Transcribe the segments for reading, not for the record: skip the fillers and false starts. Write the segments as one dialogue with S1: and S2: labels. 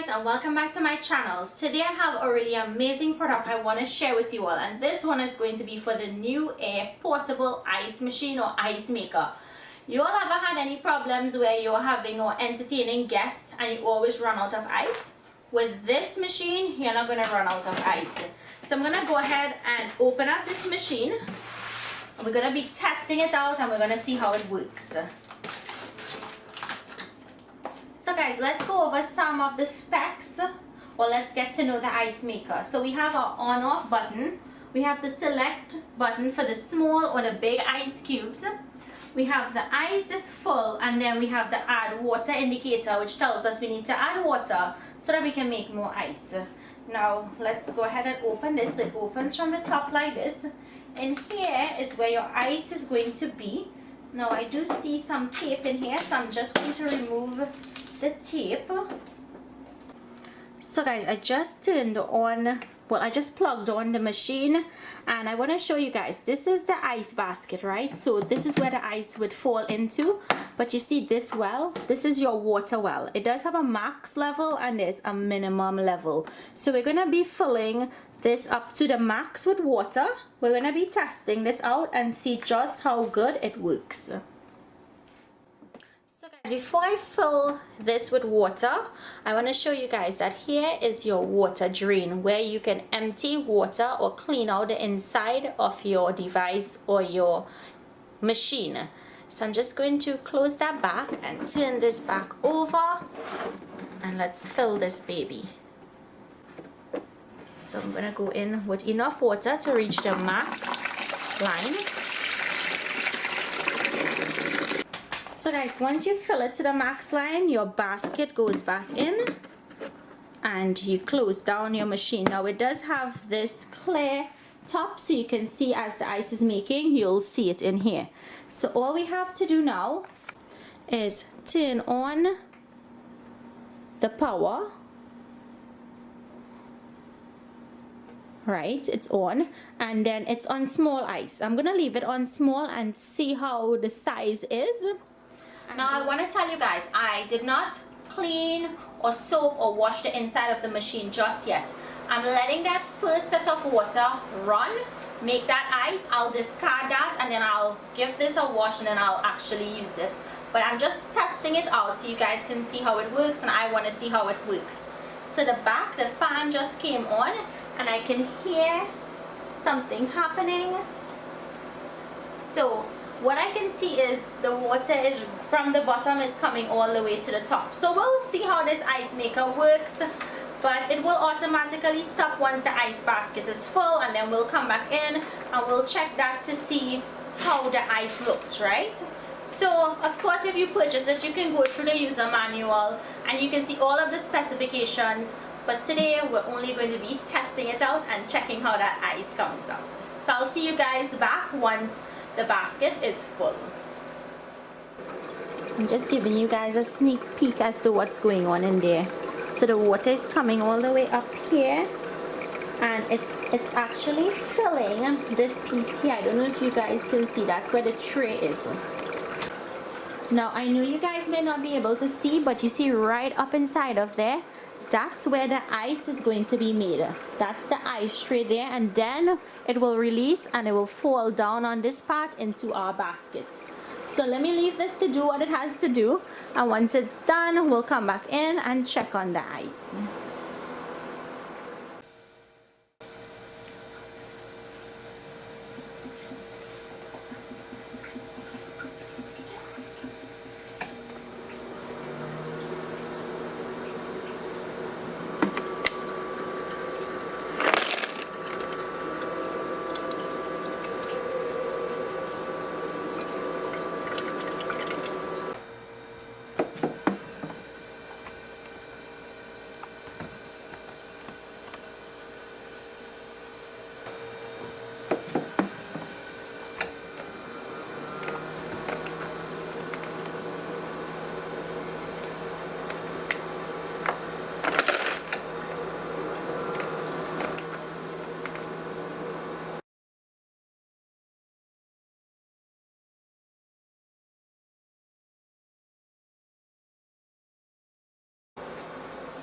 S1: guys, and welcome back to my channel. Today I have a really amazing product I want to share with you all, and this one is going to be for the NewAir portable ice machine or ice maker. You all ever had any problems where you're having or entertaining guests and you always run out of ice? With this machine, you're not going to run out of ice. So I'm going to go ahead and open up this machine. And we're going to be testing it out and we're going to see how it works. So guys, let's go over some of the specs, or let's get to know the ice maker. So we have our on-off button. We have the select button for the small or the big ice cubes. We have the ice is full, and then we have the add water indicator, which tells us we need to add water so that we can make more ice. Now let's go ahead and open this. So it opens from the top like this. In here is where your ice is going to be. Now I do see some tape in here, so I'm just going to remove the tape. So guys, I just turned on, well, I just plugged on the machine, and I want to show you guys, this is the ice basket, right? So this is where the ice would fall into, but you see this well, this is your water well. It does have a max level and there's a minimum level. So we're going to be filling this up to the max with water. We're going to be testing this out and see just how good it works. So guys, before I fill this with water, I want to show you guys that here is your water drain, where you can empty water or clean out the inside of your device or your machine. So I'm just going to close that back and turn this back over, and let's fill this baby. So I'm going to go in with enough water to reach the max line. So guys, once you fill it to the max line, your basket goes back in and you close down your machine. Now it does have this clear top, so you can see as the ice is making, you'll see it in here. So all we have to do now is turn on the power. Right, it's on, and then it's on small ice. I'm gonna leave it on small and see how the size is. Now I want to tell you guys, I did not clean or soap or wash the inside of the machine just yet. I'm letting that first set of water run, make that ice. I'll discard that and then I'll give this a wash and then I'll actually use it. But I'm just testing it out so you guys can see how it works, and I want to see how it works. So the back, the fan just came on and I can hear something happening. So what I can see is the water is from the bottom is coming all the way to the top. So we'll see how this ice maker works, but it will automatically stop once the ice basket is full, and then we'll come back in and we'll check that to see how the ice looks, right? So of course, if you purchase it, you can go through the user manual and you can see all of the specifications, but today we're only going to be testing it out and checking how that ice comes out. So I'll see you guys back once the basket is full. I'm just giving you guys a sneak peek as to what's going on in there. So the water is coming all the way up here, and it's actually filling this piece here. I don't know if you guys can see, that's where the tray is. Now I know you guys may not be able to see, but you see right up inside of there, that's where the ice is going to be made. That's the ice tray there, and then it will release and it will fall down on this part into our basket. So let me leave this to do what it has to do, and once it's done, we'll come back in and check on the ice.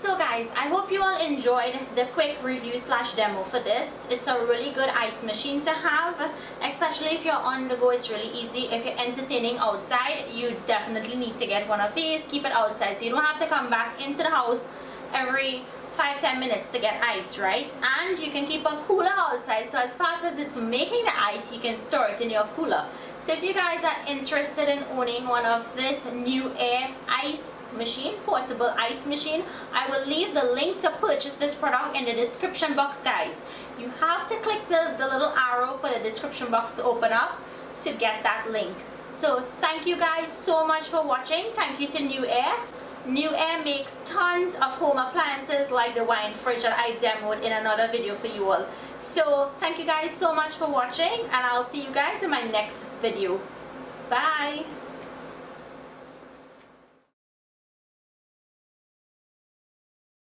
S1: So guys, I hope you all enjoyed the quick review slash demo for this. It's a really good ice machine to have, especially if you're on the go. It's really easy. If you're entertaining outside, you definitely need to get one of these. Keep it outside so you don't have to come back into the house every 5-10 minutes to get ice, right? And you can keep a cooler outside, so as fast as it's making the ice, you can store it in your cooler. So if you guys are interested in owning one of this NewAir ice machine, portable ice machine, I will leave the link to purchase this product in the description box, guys. You have to click the little arrow for the description box to open up to get that link. So thank you guys so much for watching. Thank you to NewAir. NewAir makes tons of home appliances like the wine fridge that I demoed in another video for you all. So thank you guys so much for watching, and I'll see you guys in my next video. Bye.